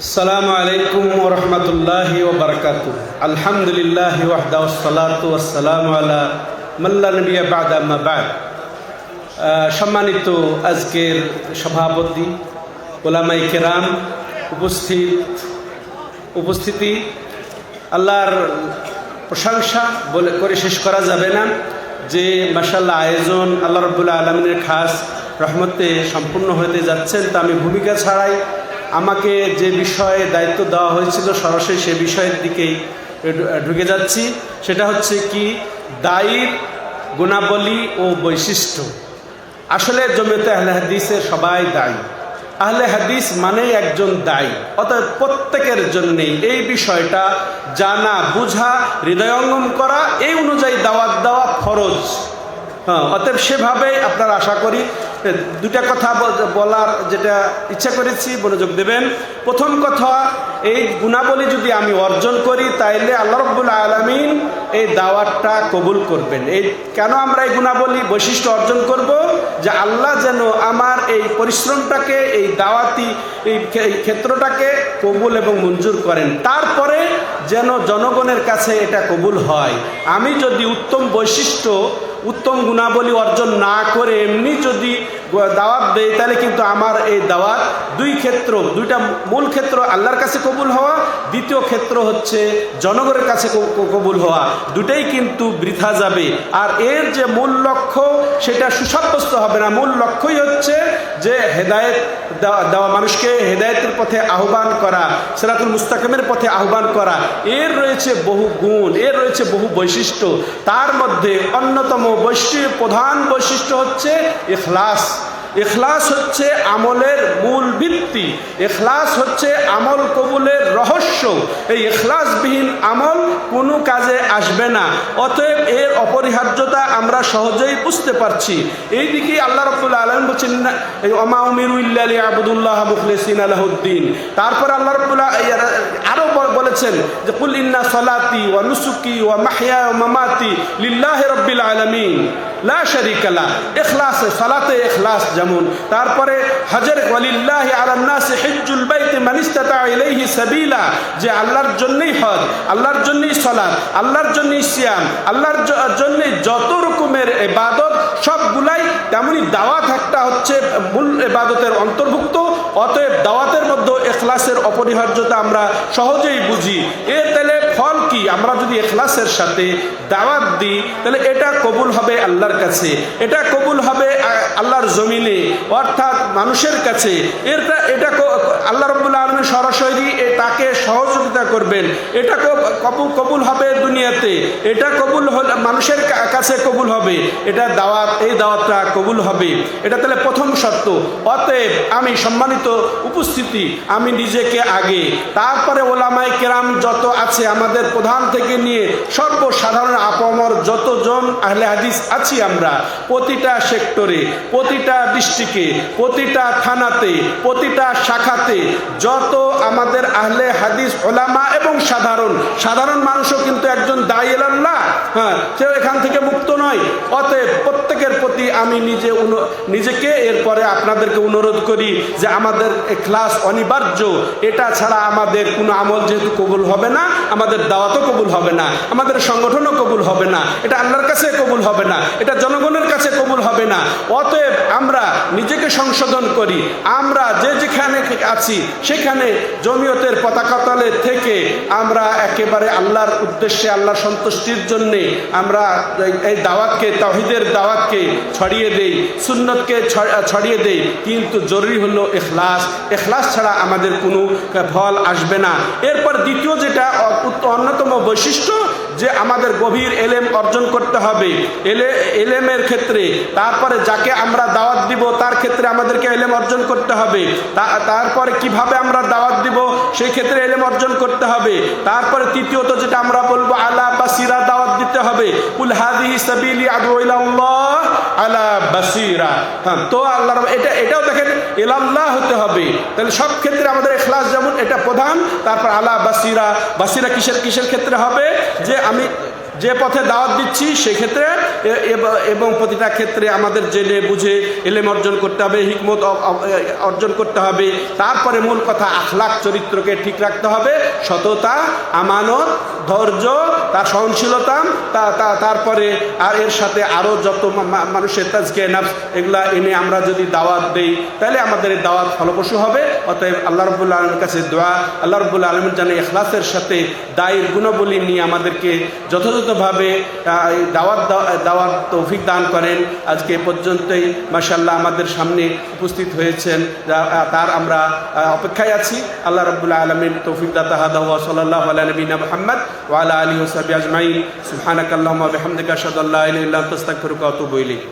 আসসালামু আলাইকুম ওয়া রাহমাতুল্লাহি ওয়া বারাকাতুহু। আলহামদুলিল্লাহি ওয়াহদা ওয়াসসালাতু ওয়াসসালামু আলা মান লা নাবিয়্যা বা'দা আম্মা বা'দ। সম্মানিত আজকের সভাপতি, উলামায়ে কেরাম, উপস্থিতি, আল্লাহর প্রশংসা বলে করে শেষ করা যাবে না যে মাশাআল্লাহ আয়োজন আল্লাহ রাব্বুল আলামিনের খাস রহমতে সম্পূর্ণ হতে যাচ্ছেন। তা আমি ভূমিকা ছাড়াই আমাকে যে বিষয়ে দায়িত্ব দেওয়া হয়েছিল সরাসরি সে বিষয়ের দিকেই ঢুকে যাচ্ছি। সেটা হচ্ছে কি, দায়ীর গুণাবলী ও বৈশিষ্ট্য। আসলে জমিয়তে আহলে হাদিসের সবাই দায়ী। আহলে হাদিস মানেই একজন দায়ী, অর্থাৎ প্রত্যেকের জন্যেই এই বিষয়টা জানা, বুঝা, হৃদয়ঙ্গম করা, এই অনুযায়ী দাওয়াত দেওয়া ফরজ। অতএব সেভাবেই আপনারা আশা করি দুটা কথা বলার যেটা ইচ্ছা করেছি মনোযোগ দেবেন। প্রথম কথা, এই গুণাবলী যদি আমি অর্জন করি তাইলে আল্লাহ রাব্বুল আলামিন এই দাওয়াতটা কবুল করবেন। এই কেন আমরা এই গুণাবলী বৈশিষ্ট্য অর্জন করব? যে আল্লাহ যেন আমার এই পরিশ্রমটাকে, এই দাওয়াতি এই ক্ষেত্রটাকে কবুল এবং মঞ্জুর করেন, তারপরে যেন জনগণের কাছে এটা কবুল হয়। আমি যদি উত্তম বৈশিষ্ট্য, উত্তম গুণাবলী অর্জন না করে এমনি যদি দাওয়াত দেয়, তাহলে কিন্তু আমার এই দাওয়াত দুইটা মূল ক্ষেত্র, আল্লাহর কাছে কবুল হওয়া, দ্বিতীয় ক্ষেত্র হচ্ছে জনগণের কাছে কবুল হওয়া, দুটাই কিন্তু বৃথা যাবে। আর এর যে মূল লক্ষ্য সেটা সুসাব্যস্ত হবে না। মূল লক্ষ্যই হচ্ছে যে হেদায়েত দেওয়া, মানুষকে হেদায়েতের পথে আহ্বান করা, সিরাতুল মুস্তাকিমের পথে আহ্বান করা। এর রয়েছে বহু গুণ, এর রয়েছে বহু বৈশিষ্ট্য। তার মধ্যে অন্যতম প্রধান বৈশিষ্ট্য হচ্ছে ইখলাস। ইখলাস হচ্ছে আমলের মূল ভিত্তি, ইখলাস হচ্ছে আমল কবুলের রহস্য। এই ইখলাসবিহীন আমল কোনো কাজে আসবে না। অতএব এর অপরিহার্যতা আমরা সহজেই বুঝতে পারছি। এই দিকে আল্লাহ রাব্বুল আলামিন বলেছেন, ওমা উমিরু ইল্লা লিয়াবুদুল্লাহ মুখলিসিনা লাহুদ্দিন। তারপর আল্লাহ রাব্বুল আরো বলেছেন যে কুল ইন্না সলাতি ওয়া নুসুকি ওয়া মাহইয়া ওয়া মামাতি লিল্লাহি রাব্বিল আলামিন লা শারীকা লা। ইখলাস, সালাতে ইখলাস যেমন। তারপরে হজের ওয়ালিল্লাহি আলান নাসি হিজ্জুল বাইতি মান ইসতাতা ইলাইহি সাবিলা, যে আল্লাহর জন্যই হজ, আল্লাহর জন্যই সালাত, আল্লাহর জন্যই সিয়াম, আল্লাহর জন্যই যত রকমের ইবাদত সবগুলাই, তেমনি দাওয়াত একটা হচ্ছে মূল ইবাদতের অন্তর্ভুক্ত। অতএব দাওয়াতের মধ্যে ইখলাসের অপরিহার্যতা আমরা সহজেই বুঝি। এর তাহলে ফল কি? আমরা যদি ইখলাসের সাথে দাওয়াত দিই তাহলে এটা কবুল হবে আল্লাহর কাছে, এটা কবুল হবে আল্লাহর জমিনে, অর্থাৎ মানুষের কাছে। এটা আল্লাহ রাব্বুল আলামিন সরাসরি তাকে সহযোগিতা করবেন। এটা কবুল হবে দুনিয়াতে, এটা কবুল মানুষের কাছে কবুল হবে, এটা দাওয়াত, এই দাওয়াতটা কবুল হবে। এটা তাহলে প্রথম শর্ত। অতএব আমি সম্মানিত উপস্থিতি, আমি নিজেকে আগে, তারপরে ওলামায়ে কেরাম যত আছে আমাদের প্রধান থেকে নিয়ে সর্বসাধারণ আপামর যতজন আহলে হাদিস আছি আমরা, প্রতিটা সেক্টরে, প্রতিটা ডিস্ট্রিক্টে, প্রতিটা থানাতে, প্রতিটা শাখাতে যত আমাদের আহলে হাদিস ওলামা এবং সাধারণ মানুষও কিন্তু একজন দায়ী আল্লাহ, কেউ এখান থেকে মুক্ত নয়। অতএব প্রত্যেকের প্রতি আমি নিজেকে এরপরে আপনাদেরকে অনুরোধ করি যে আমাদের ইখলাস অনিবার্য। এটা ছাড়া আমাদের কোনো আমল যেহেতু কবুল হবে না, আমাদের দাওয়াতও কবুল হবে না, আমাদের সংগঠনও কবুল হবে না, এটা আল্লাহর কাছে কবুল হবে না, এটা জনগণের কাছে কবুল হবে না। অতএব আমরা নিজেকে সংশোধন করি। আমরা যেখানে আছি সেখানে জমিয়তের পতাকা তলে থেকে আমরা একেবারে আল্লাহর উদ্দেশ্যে, আল্লাহর সন্তুষ্টির জন্যে আমরা এই দাওয়াতকে, তাওহীদের দাওয়াতকে ছড়িয়ে দেই, সুন্নতকে ছড়িয়ে দেই। কিন্তু জরুরি হলো ইখলাস। ইখলাস ছাড়া আমাদের কোনো ফল আসবে না। এরপর দ্বিতীয় যেটা অন্যতম বৈশিষ্ট্য, যে আমাদের গভীর এলেম অর্জন করতে হবে। এলেমের ক্ষেত্রে তারপরে যাকে আমরা দাওয়াত দিব তার ক্ষেত্রে আমাদেরকে এলেম অর্জন করতে হবে। তারপরে কিভাবে আমরা দাওয়াত দিব সেই ক্ষেত্রে এলেম অর্জন করতে হবে। তারপরে তৃতীয়ত যেটা আমরা বলবো, আলা বাসিরা দাওয়াত দিতে হবে। কুল হাযিহি সাবিলি আদউ ইলাল্লাহ আলা বাসিরা। তো আল্লাহ এটাও দেখেন ইলাল্লাহ হতে হবে। তাহলে সব ক্ষেত্রে আমাদের ইখলাস যেমন এটা প্রধান। তারপর আলা বাসিরা, বাসিরা কিসের ক্ষেত্রে হবে? যে আমি যে পথে দাওয়াত দিচ্ছি সেক্ষেত্রে এবং প্রতিটা ক্ষেত্রে আমাদের জেনে বুঝে এলেম অর্জন করতে হবে, হিকমত অর্জন করতে হবে। তারপরে মূল কথা আখলাক চরিত্রকে ঠিক রাখতে হবে, সততা, আমানত, ধৈর্য, তার সহনশীলতা, তারপরে আর এর সাথে আরও যত মানুষের তাজকিয়া নফস এগুলা এনে আমরা যদি দাওয়াত দেই তাহলে আমাদের এই দাওয়াত ফলপ্রসূ হবে। অতএব আল্লাহ রাব্বুল আলামিনের কাছে দোয়া, আল্লাহ রাব্বুল আলামিন যেন ইখলাসের সাথে দায়ের গুণাবলী নিয়ে আমাদেরকে যথাযথভাবে দাওয়াত তৌফিক দান করেন। আজকে পর্যন্তই মাশাআল্লাহ আমাদের সামনে উপস্থিত হয়েছেন, তার আমরা অপেক্ষায় আছি। আল্লাহ রাব্বুল আলামিন তৌফিক দাতা হাদা ওয়া সাল্লাল্লাহু আলা নবিনা মুহাম্মদ ওয়া আলা আলিহি ওয়া সাহবিহি আজমাইন। সুবহানাকাল্লাহুম্মা ওয়া বিহামদিকা আশহাদু আল্লা ইলাহা ইল্লা আনতা আস্তাগফিরুকা ওয়া আতুবু ইলাইক।